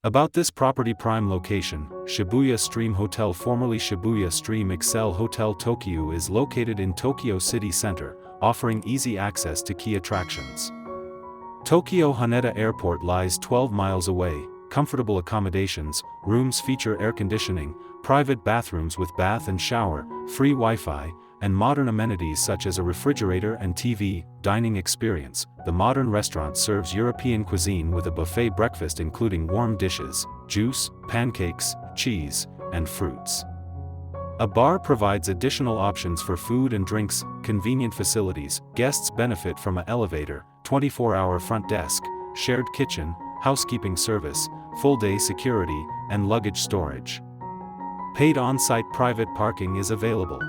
About this property prime location, Shibuya Stream Hotel, formerly Shibuya Stream Excel Hotel Tokyo, is located in Tokyo city center, offering easy access to key attractions. Tokyo Haneda Airport lies 12 miles away. Comfortable accommodations, rooms feature air conditioning, private bathrooms with bath and shower, free Wi-Fi, and modern amenities such as a refrigerator and TV.Dining Experience. The modern restaurant serves European cuisine with a buffet breakfast including warm dishes, juice, pancakes, cheese, and fruits. A bar provides additional options for food and drinks. Convenient facilities. Guests benefit from an elevator, 24-hour front desk, shared kitchen, housekeeping service, full-day security, and luggage storage. Paid on-site private parking is available.